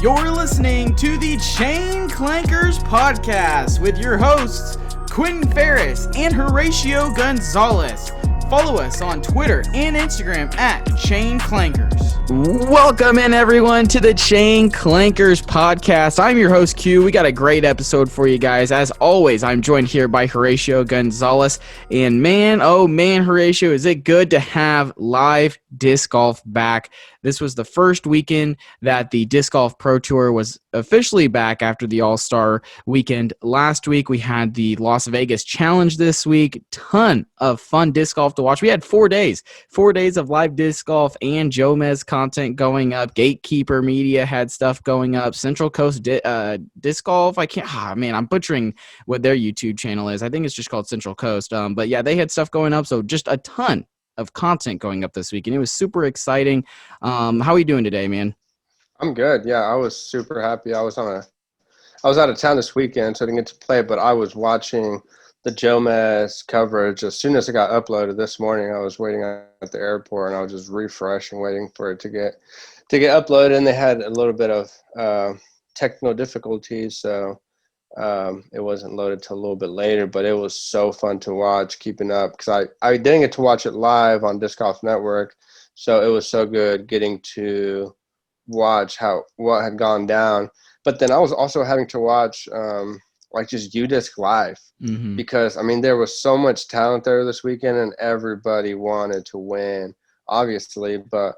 You're listening to the Chain Clankers podcast with your hosts, Quentin Ferris and Horatio Gonzalez. Follow us on Twitter and Instagram at Chain Clankers. Welcome in, everyone, to the Chain Clankers podcast. I'm your host, Q. We got a great episode for you guys. As always, I'm joined here by Horatio Gonzalez. And man, oh man, Horatio, is it good to have live disc golf back. This was the first weekend that the Disc Golf Pro Tour was officially back after the All-Star weekend. Last week, we had the Las Vegas Challenge this week. Ton of fun disc golf to watch. We had 4 days of live disc golf and Jomez content going up. Gatekeeper Media had stuff going up. Central Coast Disc Golf. I'm butchering what their YouTube channel is. I think it's just called Central Coast. But yeah, they had stuff going up. So just a ton of content going up this week, and it was super exciting. How are you doing today, man? I'm good. Yeah, I was super happy. I was out of town this weekend, so I didn't get to play, but I was watching the Jomez coverage. As soon as it got uploaded this morning, I was waiting at the airport, and I was just refreshing, waiting for it to get uploaded, and they had a little bit of technical difficulties, so it wasn't loaded till a little bit later, but it was so fun to watch, keeping up, because I didn't get to watch it live on Disc Golf Network, so it was so good getting to watch what had gone down. But then I was also having to watch just UDisc live, because there was so much talent there this weekend, and everybody wanted to win, obviously. But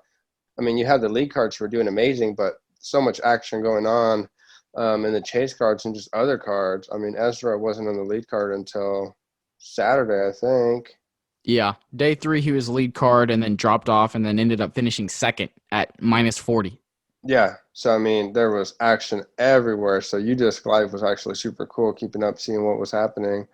you had the lead cards who were doing amazing, but so much action going on. And the chase cards and just other cards. Ezra wasn't on the lead card until Saturday, I think. Yeah, day 3 he was lead card and then dropped off and then ended up finishing second at minus 40. Yeah, so there was action everywhere. So UDisc Live was actually super cool, keeping up, seeing what was happening.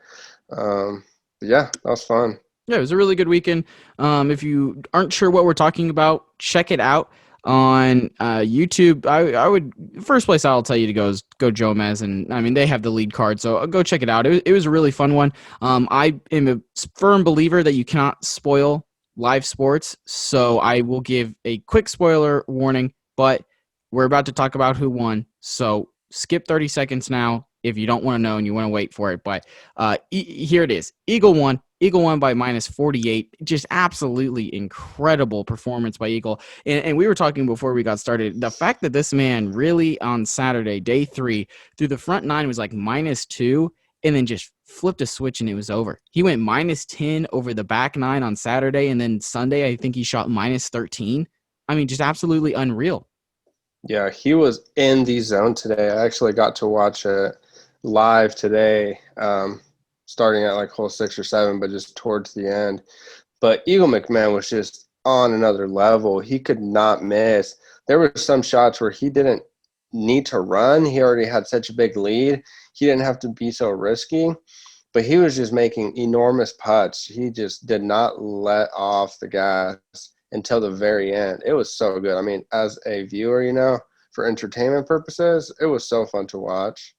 But yeah, that was fun. Yeah, it was a really good weekend. If you aren't sure what we're talking about, check it out on YouTube. I would, first place I'll tell you to go is go Jomez, and they have the lead card, so go check it out. It was a really fun one. I am a firm believer that you cannot spoil live sports, so I will give a quick spoiler warning, but we're about to talk about who won, so skip 30 seconds now if you don't want to know and you want to wait for it. But here it is. Eagle won by minus 48. Just absolutely incredible performance by Eagle. And we were talking before we got started, the fact that this man really on Saturday, day 3, through the front 9 was like minus 2 and then just flipped a switch and it was over. He went minus 10 over the back 9 on Saturday, and then Sunday I think he shot minus 13. Just absolutely unreal. Yeah, he was in the zone today. I actually got to watch it live today, starting at like hole 6 or 7, but just towards the end. But Eagle Mcmahon was just on another level. He could not miss. There were some shots where he didn't need to run. He already had such a big lead. He didn't have to be so risky, but he was just making enormous putts. He just did not let off the gas until the very end. It was so good. As a viewer, for entertainment purposes, it was so fun to watch.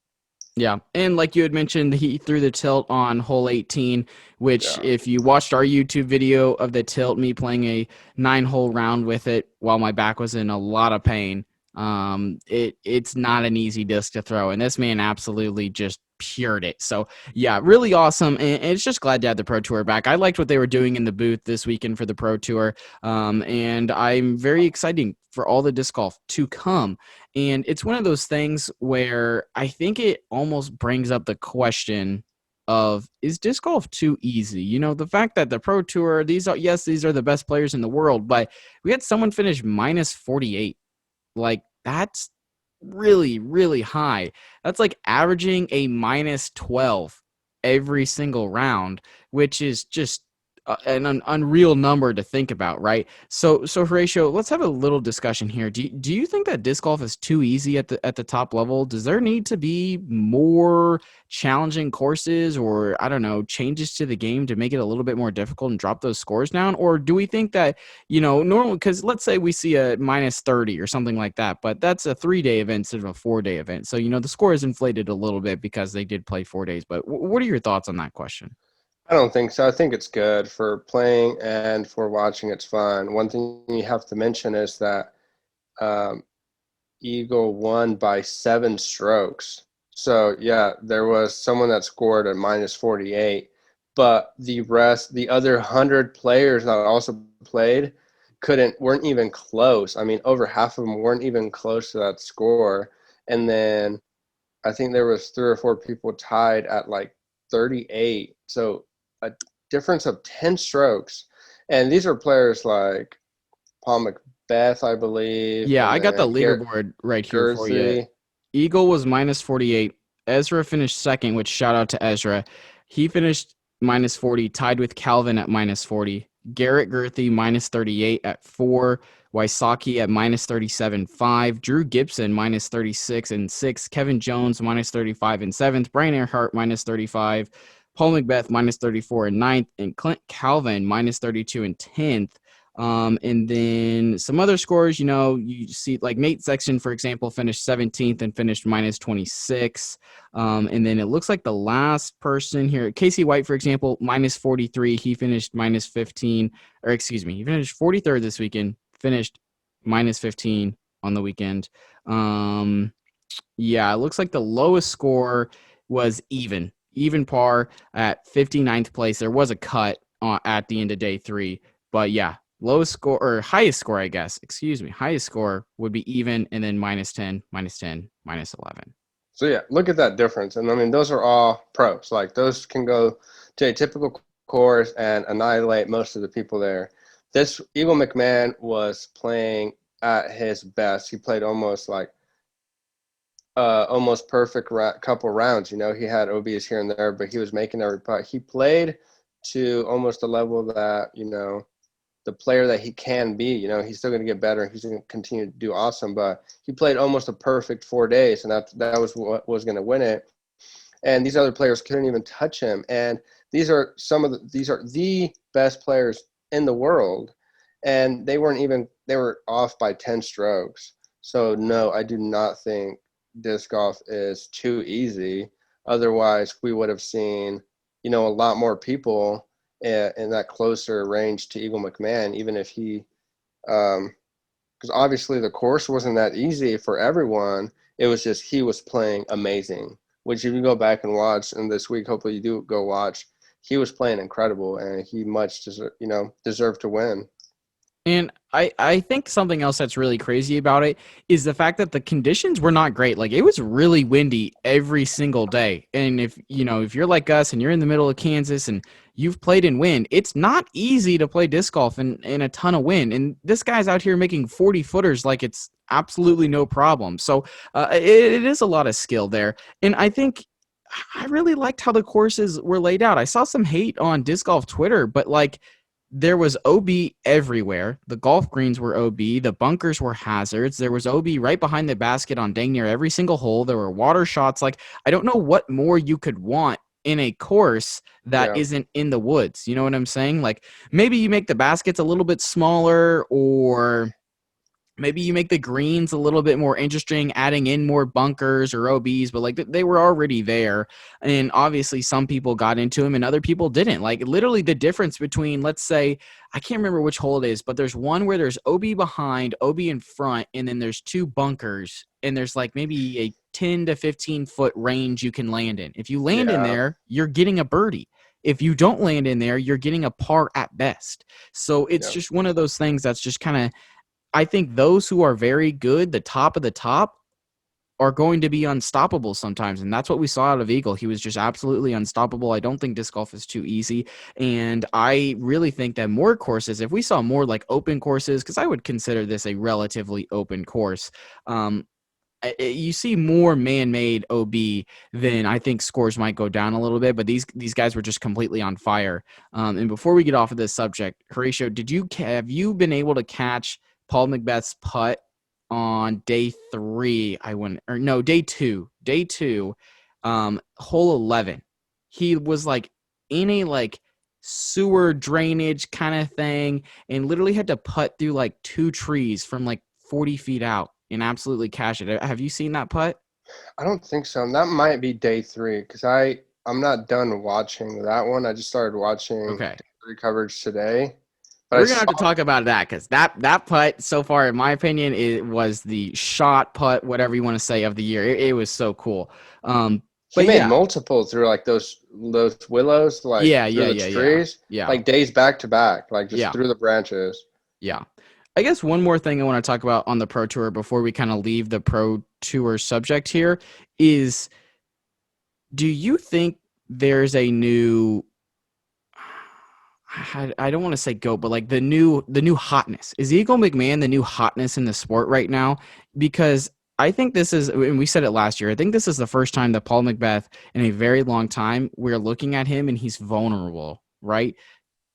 Yeah, and like you had mentioned, he threw the tilt on hole 18, which if you watched our YouTube video of the tilt, me playing a 9-hole round with it while my back was in a lot of pain, it's not an easy disc to throw, and this man absolutely just pured it. So yeah, really awesome, and it's just glad to have the Pro Tour back. I liked what they were doing in the booth this weekend for the Pro Tour, and I'm very excited for all the disc golf to come. And it's one of those things where I think it almost brings up the question of, is disc golf too easy? The fact that the Pro Tour, these are the best players in the world, but we had someone finish minus 48. Like, that's really, really high. That's like averaging a minus 12 every single round, which is just an unreal number to think about, right? So Horatio, let's have a little discussion here. Do you think that disc golf is too easy at the top level? Does there need to be more challenging courses, or I don't know, changes to the game to make it a little bit more difficult and drop those scores down? Or do we think that, normally, because let's say we see a minus 30 or something like that, but that's a 3-day event instead of a 4-day event. So, the score is inflated a little bit because they did play 4 days. But what are your thoughts on that question? I don't think so. I think it's good for playing and for watching. It's fun. One thing you have to mention is that Eagle won by 7 strokes. So yeah, there was someone that scored a minus 48, but the other 100 players that also played, weren't even close. I mean, over half of them weren't even close to that score. And then I think there was 3 or 4 people tied at like 38. So a difference of 10 strokes. And these are players like Paul McBeth, I believe, Yeah, and I got the then Garrett leaderboard right here for you. Gursey. Eagle was minus 48. Ezra finished second, which shout out to Ezra. He finished minus 40, tied with Calvin at minus 40. Garrett Girthy minus 38 at 4. Wysocki at minus 37.5. Drew Gibson minus 36 and 6. Kevin Jones minus 35 and 7th. Brian Earhart minus 35. Paul McBeth minus 34 and 9th. And Clint Calvin minus 32 and 10th. And then some other scores, you see like Nate Sexton, for example, finished 17th and finished minus 26. And then it looks like the last person here, Casey White, for example, minus 43. He finished minus 15, or excuse me, he finished 43rd this weekend, finished minus 15 on the weekend. Yeah, it looks like the lowest score was even par at 59th place. There was a cut at the end of day 3, but yeah, lowest score or highest score, I guess. Excuse me, highest score would be even, and then minus 10, minus 10, minus 11. So yeah, look at that difference. And I mean, those are all pros. Like those can go to a typical course and annihilate most of the people there. This Eagle McMahon was playing at his best. He played almost perfect couple rounds. He had OBs here and there, but he was making every putt. He played to almost a level that, the player that he can be. He's still going to get better. He's going to continue to do awesome, but he played almost a perfect 4 days, and that was what was going to win it. And these other players couldn't even touch him. And these are the best players in the world, and they were off by 10 strokes. So no, I do not think disc golf is too easy. Otherwise, we would have seen, a lot more people in that closer range to Eagle McMahon, even if because obviously the course wasn't that easy for everyone. It was just he was playing amazing, which if you go back and watch, and this week, hopefully you do go watch, he was playing incredible, and he much deserved to win. And I think something else that's really crazy about it is the fact that the conditions were not great. Like it was really windy every single day. And if you're like us and you're in the middle of Kansas and you've played in wind, it's not easy to play disc golf in a ton of wind. And this guy's out here making 40 footers like it's absolutely no problem. So it is a lot of skill there. And I think I really liked how the courses were laid out. I saw some hate on disc golf Twitter, but like there was OB everywhere. The golf greens were OB. The bunkers were hazards. There was OB right behind the basket on dang near every single hole. There were water shots. Like, I don't know what more you could want in a course that Yeah. isn't in the woods. You know what I'm saying? Like, maybe you make the baskets a little bit smaller, or maybe you make the greens a little bit more interesting, adding in more bunkers or OBs, but like they were already there. And obviously some people got into them and other people didn't. Like literally the difference between, let's say, I can't remember which hole it is, but there's one where there's OB behind, OB in front, and then there's 2 bunkers, and there's like maybe a 10 to 15 foot range you can land in. If you land in Yeah. there, you're getting a birdie. If you don't land in there, you're getting a par at best. So it's Yeah. just one of those things that's just kind of, I think those who are very good, the top of the top, are going to be unstoppable sometimes. And that's what we saw out of Eagle. He was just absolutely unstoppable. I don't think disc golf is too easy. And I really think that more courses, if we saw more like open courses, because I would consider this a relatively open course, you see more man-made OB, then I think scores might go down a little bit. But these guys were just completely on fire. And before we get off of this subject, Horatio, have you been able to catch Paul McBeth's putt on day 3? Day 2. Day 2, hole 11. He was like in a like sewer drainage kind of thing, and literally had to putt through like 2 trees from like 40 feet out and absolutely cash it. Have you seen that putt? I don't think so. That might be day 3 because I'm not done watching that one. I just started watching Okay. day 3 coverage today. But I We're gonna have saw to talk about that because that putt so far, in my opinion, it was the shot putt, whatever you want to say, of the year. It was so cool. he But made yeah, multiple through like those willows, like through the yeah, trees, yeah, like days back to back, like just yeah, through the branches. yeah. I guess one more thing I want to talk about on the Pro Tour before we kind of leave the Pro Tour subject here is, do you think there's a new, I don't want to say GOAT, but like the new hotness? Is Eagle McMahon the new hotness in the sport right now? Because I think this is, and we said it last year, I think this is the first time that Paul Macbeth in a very long time we're looking at him and he's vulnerable, right?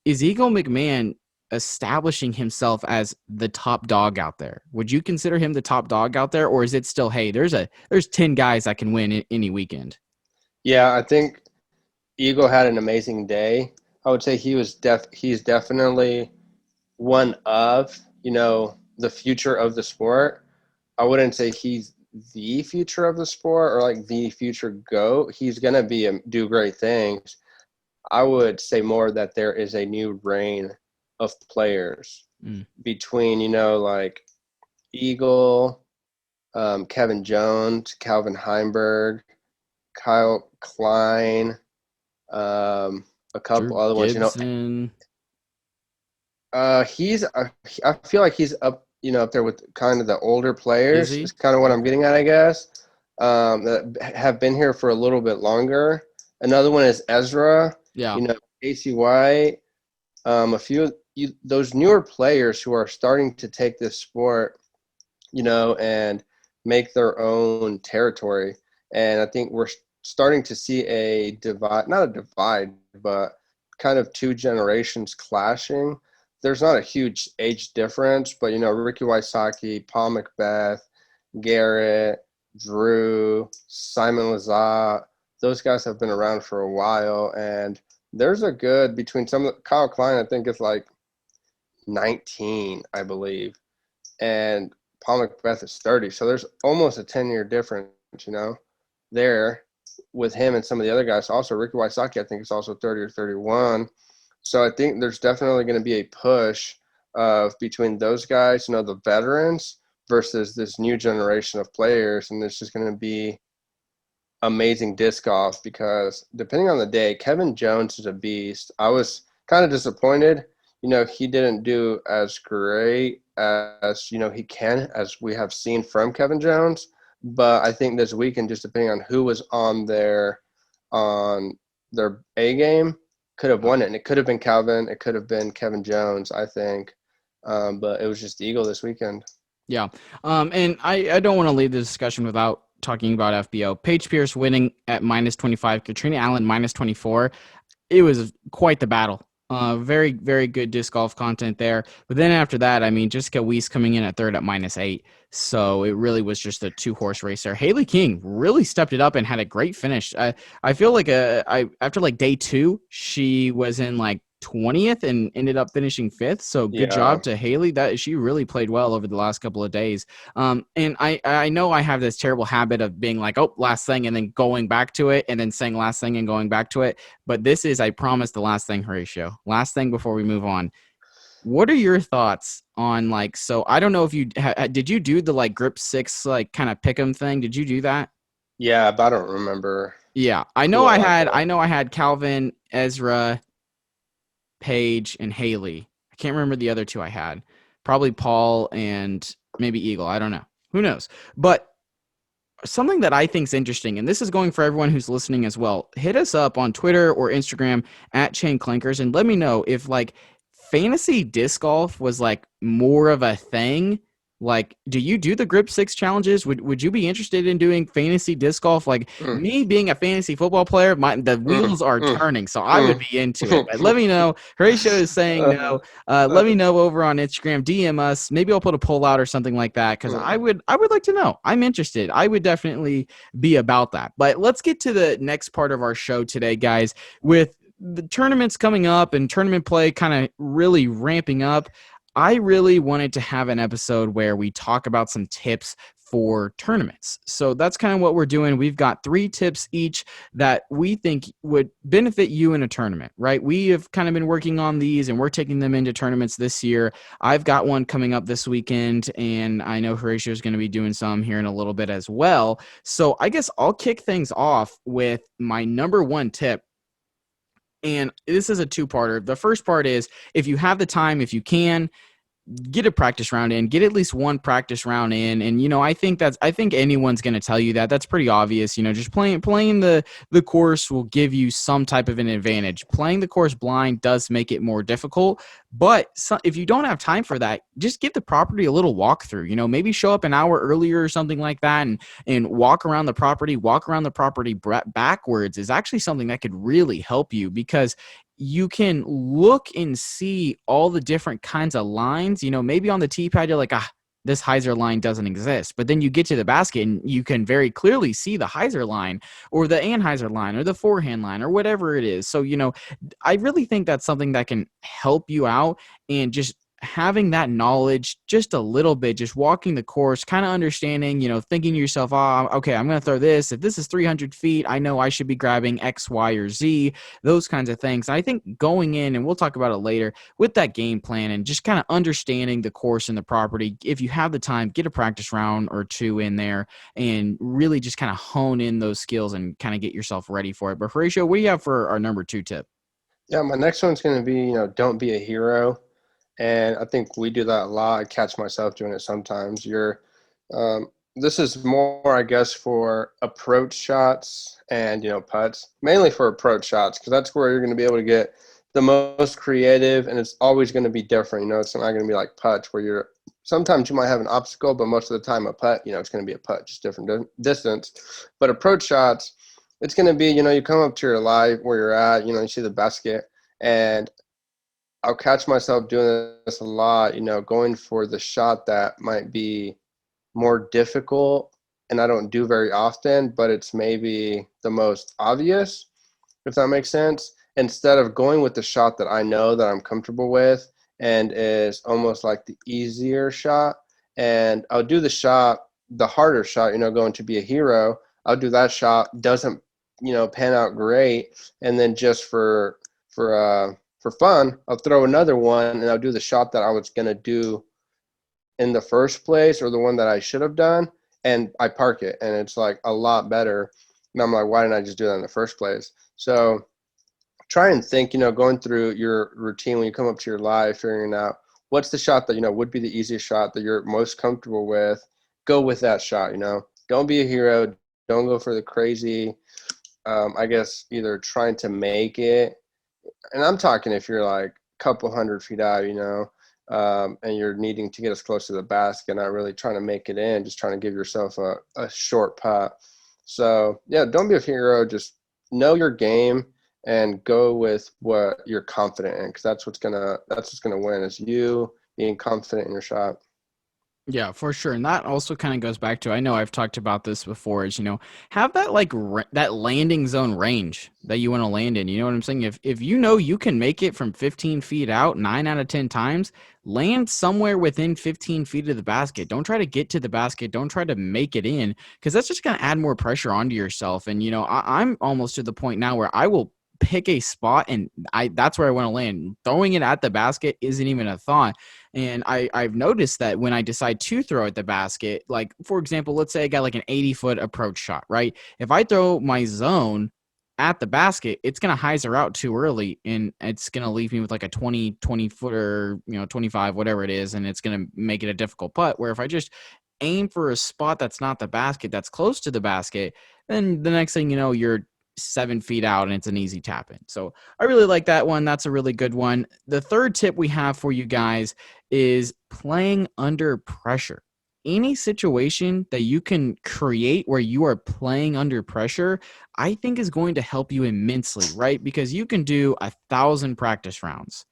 Is Eagle McMahon establishing himself as the top dog out there? Would you consider him the top dog out there, or is it still, hey, there's 10 guys that can win any weekend? Yeah, I think Eagle had an amazing day. I would say he's definitely one of, the future of the sport. I wouldn't say he's the future of the sport or like the future GOAT. He's gonna do great things. I would say more that there is a new reign of players Mm, between, like Eagle, Kevin Jones, Calvin Heimberg, Kyle Klein, a couple Drew other ones. Gibson. I feel like he's up, up there with kind of the older Is players. he? Is kind of what I'm getting at, I guess. That have been here for a little bit longer. Another one is Ezra. Yeah. Casey White. A few those newer players who are starting to take this sport, and make their own territory. And I think we're starting to see a divide, not a divide, but kind of two generations clashing. There's not a huge age difference, but Ricky Wysocki, Paul Macbeth, Garrett, Drew, Simon Lazat, those guys have been around for a while, and there's a good between Kyle Klein, I think, is like 19, I believe, and Paul Macbeth is 30. So there's almost a 10-year difference, there with him and some of the other guys. Also, Ricky Wysocki, I think, is also 30 or 31. So I think there's definitely going to be a push of between those guys, the veterans versus this new generation of players. And there's just going to be amazing disc golf because depending on the day, Kevin Jones is a beast. I was kind of disappointed. He didn't do as great as, he can, as we have seen from Kevin Jones. But I think this weekend, just depending on who was on their A game, could have won it. And it could have been Calvin. It could have been Kevin Jones, I think. But it was just the Eagle this weekend. Yeah. And I don't want to leave the discussion without talking about FBO. Paige Pierce winning at -25, Katrina Allen -24. It was quite the battle. Very, very good disc golf content there. But then after that, I mean, Jessica Weiss coming in at third at -8. So it really was just a two-horse race there. Haley King really stepped it up and had a great finish. I feel like after like day 2, she was in like 20th and ended up finishing 5th. So good job to Haley. That she really played well over the last couple of days. And I know I have this terrible habit of being like, oh, last thing, and then going back to it, and then saying last thing and going back to it. But this is, I promise, the last thing, Horatio. Last thing before we move on. What are your thoughts on so I don't know if you did you do the like grip 6 like kind of pick 'em thing? Did you do that? Yeah, but I don't remember. Yeah, I know I had Calvin, Ezra, Paige, and Haley. I can't remember the other two I had. Probably Paul and maybe Eagle. I don't know. Who knows? But something that I think is interesting, and this is going for everyone who's listening as well, hit us up on Twitter or Instagram at Clankers and let me know if like fantasy disc golf was like more of a thing. Like, do you do the grip 6 challenges? Would you be interested in doing fantasy disc golf? Like me being a fantasy football player, the wheels are turning, so I would be into it. But let me know. Horatio is saying no. Let me know over on Instagram. DM us. Maybe I'll put a poll out or something like that because I would like to know. I'm interested. I would definitely be about that. But let's get to the next part of our show today, guys. With the tournaments coming up and tournament play kind of really ramping up, I really wanted to have an episode where we talk about some tips for tournaments. So that's kind of what we're doing. We've got 3 tips each that we think would benefit you in a tournament, right? We have kind of been working on these and we're taking them into tournaments this year. I've got one coming up this weekend, and I know Horatio is going to be doing some here in a little bit as well. So I guess I'll kick things off with my number 1 tip. And this is a 2-parter. The first part is, if you have the time, if you can, get a practice round in, get at least 1 practice round in. And, I think anyone's going to tell you that. That's pretty obvious. Just playing the course will give you some type of an advantage. Playing the course blind does make it more difficult, but if you don't have time for that, just give the property a little walkthrough. Maybe show up an hour earlier or something like that, and walk around the property. Backwards is actually something that could really help you, because you can look and see all the different kinds of lines. Maybe on the tee pad, you're like, this hyzer line doesn't exist. But then you get to the basket and you can very clearly see the hyzer line or the anhyzer line or the forehand line or whatever it is. So, I really think that's something that can help you out, and just having that knowledge just a little bit, just walking the course, kind of understanding, thinking to yourself, okay, I'm going to throw this. If this is 300 feet, I know I should be grabbing X, Y, or Z, those kinds of things. I think going in, and we'll talk about it later, with that game plan and just kind of understanding the course and the property, if you have the time, get a practice round or 2 in there and really just kind of hone in those skills and kind of get yourself ready for it. But Horatio, what do you have for our number 2 tip? Yeah, my next one's going to be, don't be a hero. And I think we do that a lot. I catch myself doing it sometimes. This is more, I guess, for approach shots and, putts, mainly for approach shots, because that's where you're going to be able to get the most creative, and it's always going to be different. It's not going to be like putts where sometimes you might have an obstacle, but most of the time a putt, it's going to be a putt, just different distance. But approach shots, it's going to be, you come up to your lie where you're at, you see the basket, and I'll catch myself doing this a lot, going for the shot that might be more difficult and I don't do very often, but it's maybe the most obvious, if that makes sense. Instead of going with the shot that I know that I'm comfortable with and is almost like the easier shot, and I'll do the harder shot, going to be a hero. I'll do that shot, doesn't, pan out great, and then just for fun, I'll throw another one and I'll do the shot that I was going to do in the first place, or the one that I should have done, and I park it, and it's like a lot better. And I'm like, why didn't I just do that in the first place? So try and think, going through your routine when you come up to your live, figuring out what's the shot that, would be the easiest shot that you're most comfortable with. Go with that shot, Don't be a hero. Don't go for the crazy, I guess, either trying to make it. And I'm talking if you're like a couple 100 feet out, and you're needing to get as close to the basket, not really trying to make it in, just trying to give yourself a short putt. So, yeah, don't be a hero. Just know your game and go with what you're confident in, because that's what's gonna win, is you being confident in your shot. Yeah, for sure. And that also kind of goes back to, I know I've talked about this before, is, have that that landing zone range that you want to land in. You know what I'm saying? If you can make it from 15 feet out 9 out of 10 times, land somewhere within 15 feet of the basket. Don't try to get to the basket. Don't try to make it in, because that's just going to add more pressure onto yourself. And, I'm almost to the point now where I will pick a spot and that's where I want to land. Throwing it at the basket isn't even a thought. And I've noticed that when I decide to throw at the basket, like, for example, let's say I got like an 80-foot approach shot, right? If I throw my zone at the basket, it's going to hyzer out too early, and it's going to leave me with like a 20 footer, 25, whatever it is, and it's going to make it a difficult putt. Where if I just aim for a spot that's not the basket, that's close to the basket, then the next thing you know, you're 7 feet out and it's an easy tap in. So I really like that one. That's a really good one. The third tip we have for you guys is playing under pressure. Any situation that you can create where you are playing under pressure, I think is going to help you immensely, right? Because you can do 1,000 practice rounds,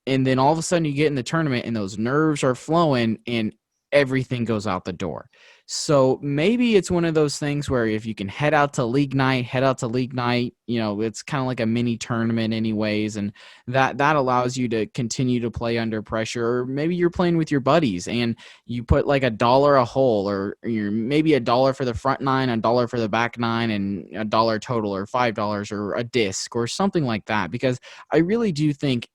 and then all of a sudden you get in the tournament and those nerves are flowing, and everything goes out the door. So maybe it's one of those things where if you can head out to league night, it's kind of like a mini tournament anyways, and that allows you to continue to play under pressure. Or maybe you're playing with your buddies and you put like $1 a hole, or you're maybe $1 for the front nine, $1 for the back nine, and $1 total, or $5 or a disc or something like that. Because I really do think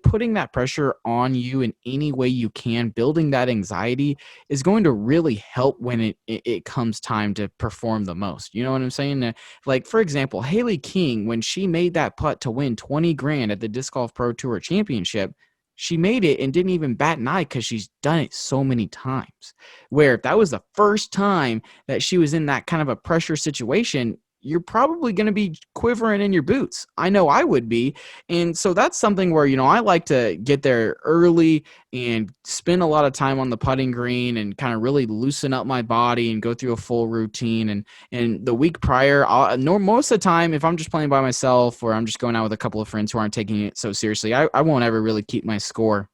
putting that pressure on you in any way you can, building that anxiety, is going to really help when it comes time to perform the most. You know what I'm saying? Like, for example, Haley King, when she made that putt to win 20 grand at the Disc Golf Pro Tour Championship, she made it and didn't even bat an eye because she's done it so many times. Where if that was the first time that she was in that kind of a pressure situation, you're probably going to be quivering in your boots. I know I would be. And so that's something where, I like to get there early and spend a lot of time on the putting green and kind of really loosen up my body and go through a full routine. And the week prior, most of the time, if I'm just playing by myself or I'm just going out with a couple of friends who aren't taking it so seriously, I won't ever really keep my score.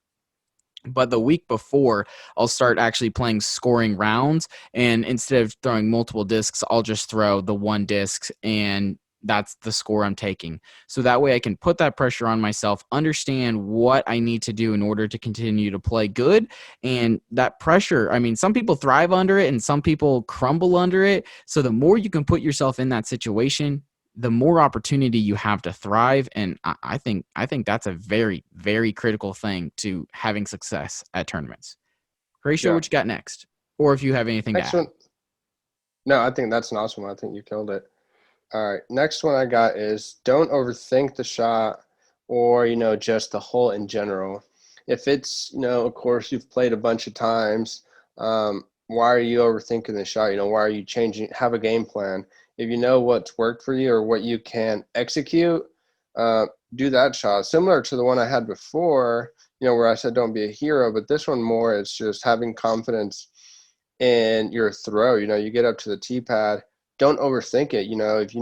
But the week before, I'll start actually playing scoring rounds. And instead of throwing multiple discs, I'll just throw the one disc, and that's the score I'm taking. So that way I can put that pressure on myself, understand what I need to do in order to continue to play good. And that pressure, I mean, some people thrive under it and some people crumble under it. So the more you can put yourself in that situation, the more opportunity you have to thrive. And I think that's a very, very critical thing to having success at tournaments. Horatio, Yeah. what you got next? Or if you have anything Next to add. one. No, I think that's an awesome one. I think you killed it. All right. Next one I got is don't overthink the shot or, just the hole in general. If it's, of course, you've played a bunch of times, why are you overthinking the shot? Why are you changing? Have a game plan. If you know what's worked for you or what you can execute, do that shot. Similar to the one I had before, where I said don't be a hero, but this one more is just having confidence in your throw. You get up to the tee pad, don't overthink it. If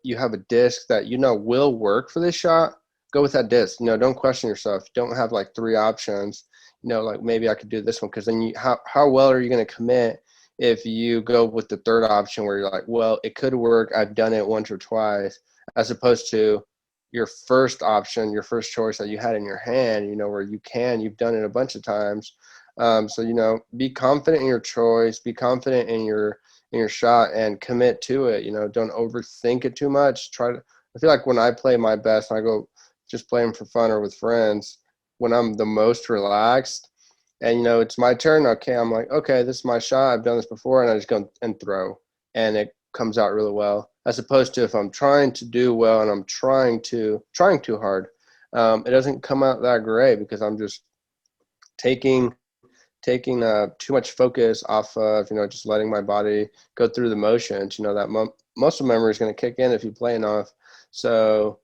you have a disc that will work for this shot, go with that disc. Don't question yourself. Don't have like three options. Like maybe I could do this one, because then how well are you going to commit if you go with the third option where you're like, well, it could work, I've done it once or twice, as opposed to your first option, your first choice that you had in your hand, where you've done it a bunch of times. So, be confident in your choice, be confident in your shot, and commit to it. Don't overthink it too much. I feel like when I play my best, and I go just playing for fun or with friends, when I'm the most relaxed, and it's my turn. Okay, I'm like, okay, this is my shot. I've done this before, and I just go and throw, and it comes out really well. As opposed to if I'm trying to do well and I'm trying too hard, it doesn't come out that great, because I'm just taking too much focus off of just letting my body go through the motions. That muscle memory is going to kick in if you play enough. So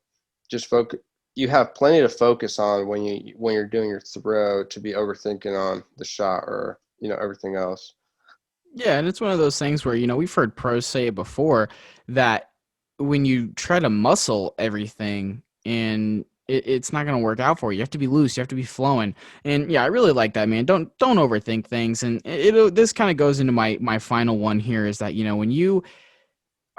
just focus. You have plenty to focus on when you're doing your throw, to be overthinking on the shot or everything else. Yeah, and it's one of those things where, we've heard pros say it before, that when you try to muscle everything, and it's not going to work out for you. You have to be loose. You have to be flowing. And yeah, I really like that, man. Don't overthink things. And this kind of goes into my final one here, is that, when you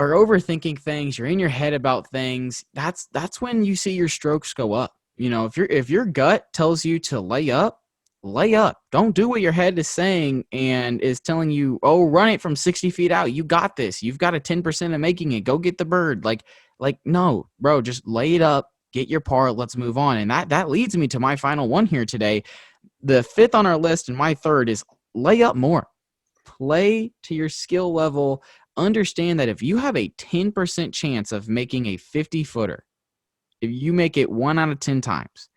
are overthinking things, you're in your head about things, that's when you see your strokes go up. If your gut tells you to lay up, lay up. Don't do what your head is saying and is telling you, oh, run it from 60 feet out. You got this. You've got a 10% of making it. Go get the bird. Like, no, bro, just lay it up, get your par. Let's move on. And that leads me to my final one here today. The fifth on our list and my third is lay up more. Play to your skill level. Understand that if you have a 10% chance of making a 50-footer, if you make it 1 out of 10 times,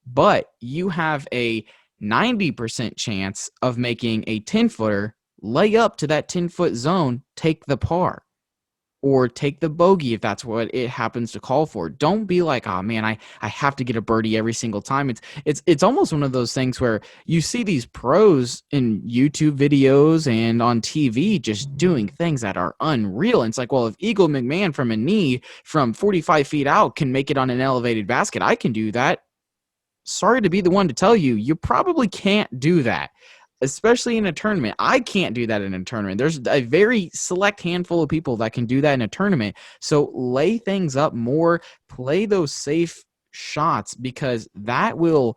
but you have a 90% chance of making a 10-footer, lay up to that 10-foot zone, take the par. Or take the bogey if that's what it happens to call for. Don't be like, oh man, I have to get a birdie every single time. It's almost one of those things where you see these pros in YouTube videos and on TV just doing things that are unreal. And it's like, well, if Eagle McMahon from a knee from 45 feet out can make it on an elevated basket, I can do that. Sorry to be the one to tell you, you probably can't do that. especially in a tournament. I can't do that in a tournament. There's a very select handful of people that can do that in a tournament. So lay things up more, play those safe shots, because it will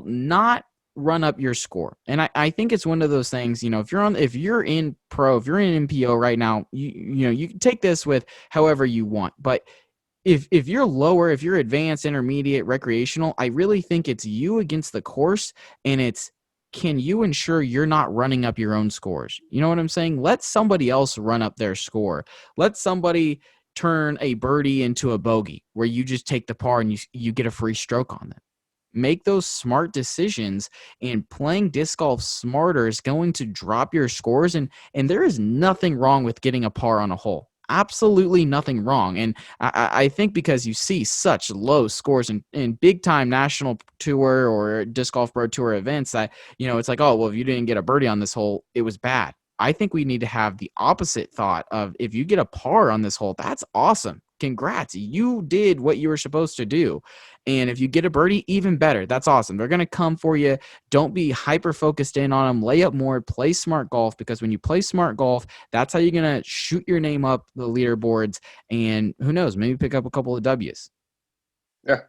not run up your score. And I think it's one of those things, if you're in pro, if you're in MPO right now, you can take this with however you want. But if you're lower, if you're advanced, intermediate, recreational, I really think it's you against the course, and it's, can you ensure you're not running up your own scores? You know what I'm saying? Let somebody else run up their score. Let somebody turn a birdie into a bogey where you just take the par and you get a free stroke on them. Make those smart decisions, and playing disc golf smarter is going to drop your scores. And there is nothing wrong with getting a par on a hole. Absolutely nothing wrong. And I think because you see such low scores in big time national tour or disc golf pro tour events that, it's like, oh, well, if you didn't get a birdie on this hole, it was bad. I think we need to have the opposite thought of, if you get a par on this hole, that's awesome. Congrats. You did what you were supposed to do. And if you get a birdie, even better. That's awesome. They're going to come for you. Don't be hyper focused in on them. Lay up more, play smart golf, because when you play smart golf, that's how you're going to shoot your name up the leaderboards, and who knows, maybe pick up a couple of W's. Yeah.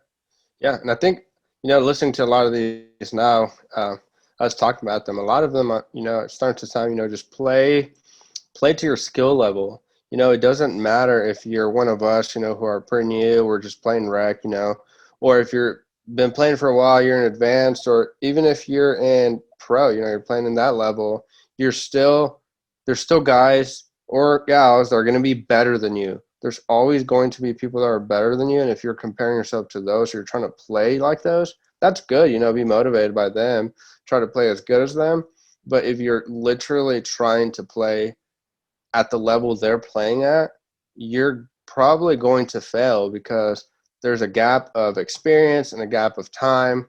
Yeah. And I think, listening to a lot of these now, I was talking about them. A lot of them, it starts to sound, just play to your skill level. It doesn't matter if you're one of us, who are pretty new, we're just playing rec, or if you're been playing for a while, you're in advanced, or even if you're in pro, you're playing in that level, there's still guys or gals that are going to be better than you. There's always going to be people that are better than you. And if you're comparing yourself to those, or you're trying to play like those, that's good. Be motivated by them, try to play as good as them. But if you're literally trying to play at the level they're playing at, you're probably going to fail, because there's a gap of experience and a gap of time.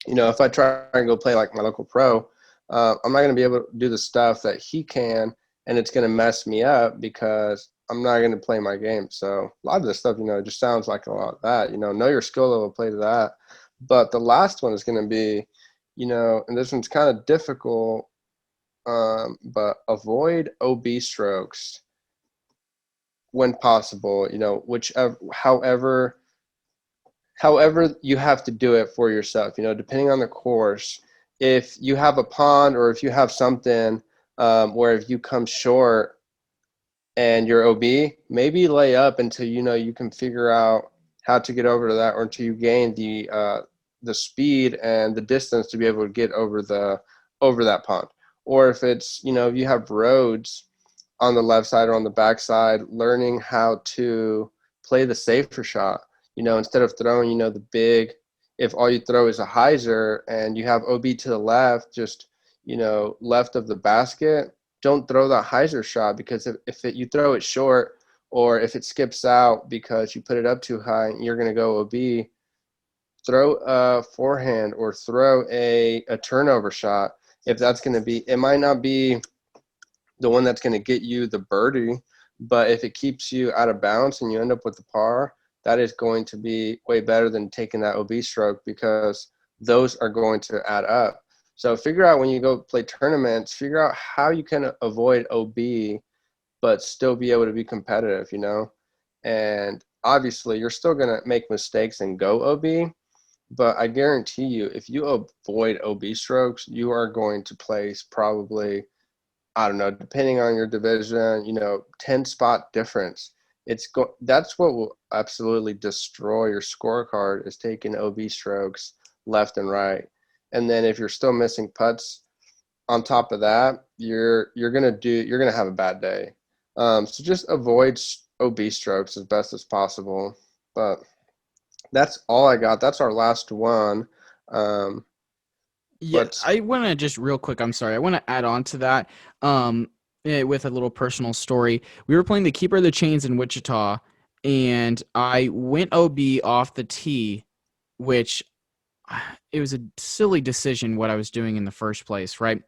If I try and go play like my local pro, I'm not going to be able to do the stuff that he can, and it's going to mess me up because I'm not going to play my game. So a lot of this stuff, just sounds like a lot of that. Know your skill level, play to that. But the last one is going to be, and this one's kind of difficult, but avoid OB strokes when possible. Whichever, however you have to do it for yourself, depending on the course. If you have a pond, or if you have something where if you come short and you're OB, maybe lay up until you can figure out how to get over to that, or until you gain the speed and the distance to be able to get over that pond. Or if it's, if you have roads on the left side or on the back side, learning how to play the safer shot. Instead of throwing, the big, if all you throw is a hyzer and you have OB to the left, just, left of the basket, don't throw that hyzer shot, because if you throw it short, or if it skips out because you put it up too high and you're going to go OB, throw a forehand or throw a turnover shot. If that's going to be, it might not be the one that's going to get you the birdie, but if it keeps you out of bounds and you end up with the par, that is going to be way better than taking that OB stroke, because those are going to add up. So figure out, when you go play tournaments, figure out how you can avoid OB but still be able to be competitive, and obviously you're still going to make mistakes and go OB, but I guarantee you, if you avoid OB strokes, you are going to place probably, I don't know, depending on your division, 10 spot difference. That's what will absolutely destroy your scorecard, is taking OB strokes left and right. And then if you're still missing putts on top of that, you're gonna have a bad day. So just avoid OB strokes as best as possible. But that's all I got. That's our last one. Yeah, I want to just real quick, I'm sorry, I want to add on to that with a little personal story. We were playing the Keeper of the Chains in Wichita, and I went OB off the tee, which it was a silly decision what I was doing in the first place, right?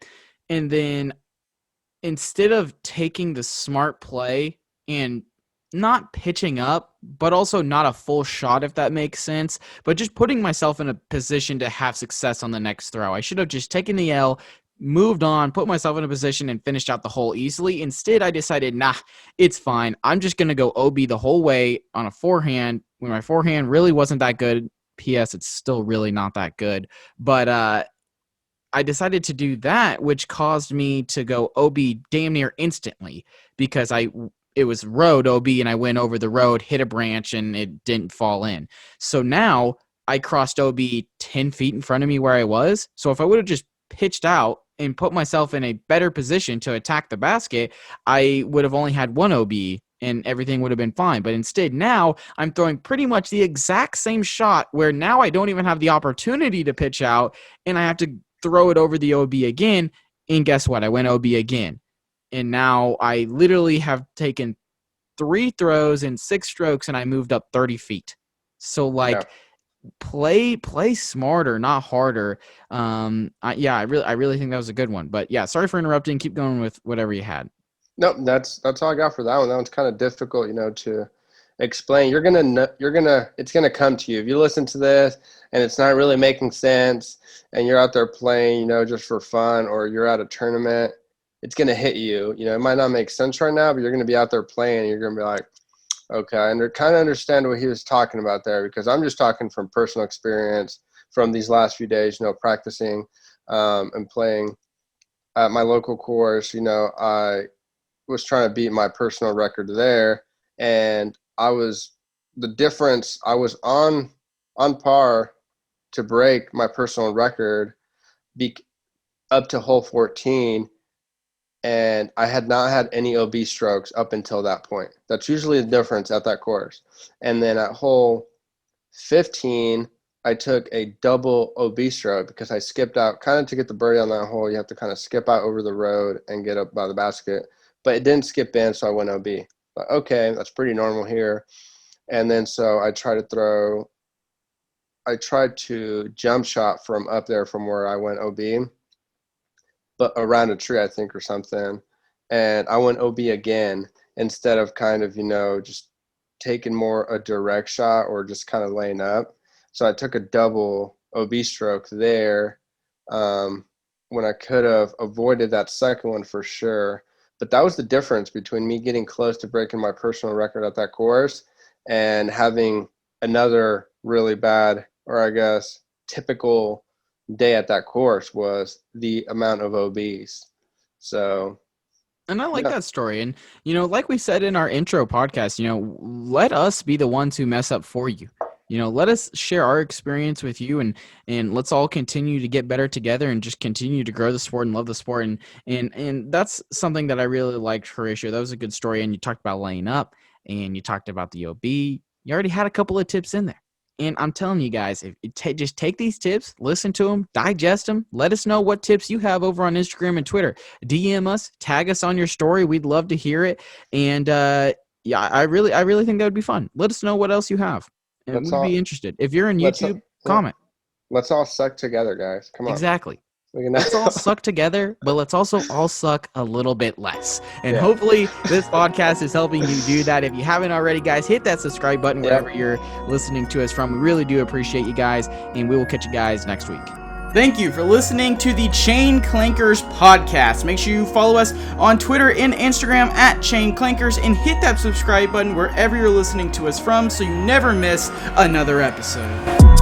And then instead of taking the smart play and not pitching up, but also not a full shot, if that makes sense, but just putting myself in a position to have success on the next throw. I should have just taken the L, moved on, put myself in a position, and finished out the hole easily. Instead, I decided, nah, it's fine. I'm just going to go OB the whole way on a forehand when my forehand really wasn't that good. P.S. It's still really not that good. But I decided to do that, which caused me to go OB damn near instantly because it was road OB and I went over the road, hit a branch, and it didn't fall in. So now I crossed OB 10 feet in front of me where I was. So if I would have just pitched out and put myself in a better position to attack the basket, I would have only had one OB and everything would have been fine. But instead, now I'm throwing pretty much the exact same shot where now I don't even have the opportunity to pitch out and I have to throw it over the OB again. And guess what? I went OB again. And now I literally have taken 3 throws and 6 strokes, and I moved up 30 feet. So, play smarter, not harder. I really think that was a good one. But, yeah, sorry for interrupting. Keep going with whatever you had. No, that's all I got for that one. That one's kind of difficult, to explain. It's gonna come to you if you listen to this and it's not really making sense, and you're out there playing, just for fun, or you're at a tournament. It's going to hit you. It might not make sense right now, but you're going to be out there playing, and you're going to be like, okay, I kind of understand what he was talking about there, because I'm just talking from personal experience from these last few days, practicing and playing at my local course. I was trying to beat my personal record there, and I was on par to break my personal record up to hole 14. And I had not had any OB strokes up until that point. That's usually the difference at that course. And then at hole 15, I took a double OB stroke because I skipped out. Kind of to get the birdie on that hole, you have to kind of skip out over the road and get up by the basket. But it didn't skip in, so I went OB. But okay, that's pretty normal here. And then so I tried to jump shot from up there from where I went OB, but around a tree, I think, or something. And I went OB again instead of kind of, just taking more a direct shot or just kind of laying up. So I took a double OB stroke there when I could have avoided that second one for sure. But that was the difference between me getting close to breaking my personal record at that course and having another really bad, or I guess typical day at that course, was the amount of OBs. So, and I like that story. And, like we said in our intro podcast, let us be the ones who mess up for you. Let us share our experience with you, and let's all continue to get better together and just continue to grow the sport and love the sport. And that's something that I really liked, Horatio. That was a good story. And you talked about laying up, and you talked about the OB. You already had a couple of tips in there. And I'm telling you guys, just take these tips, listen to them, digest them. Let us know what tips you have over on Instagram and Twitter. DM us, tag us on your story. We'd love to hear it. And I really think that would be fun. Let us know what else you have. And we'd be interested. If you're on YouTube, comment. Let's all suck together, guys. Come on. Exactly. Let's all suck together, but let's also all suck a little bit less. And hopefully this podcast is helping you do that. If you haven't already, guys, hit that subscribe button wherever you're listening to us from. We really do appreciate you guys, and we will catch you guys next week. Thank you for listening to the Chain Clankers podcast. Make sure you follow us on Twitter and Instagram at Chain Clankers, and hit that subscribe button wherever you're listening to us from so you never miss another episode.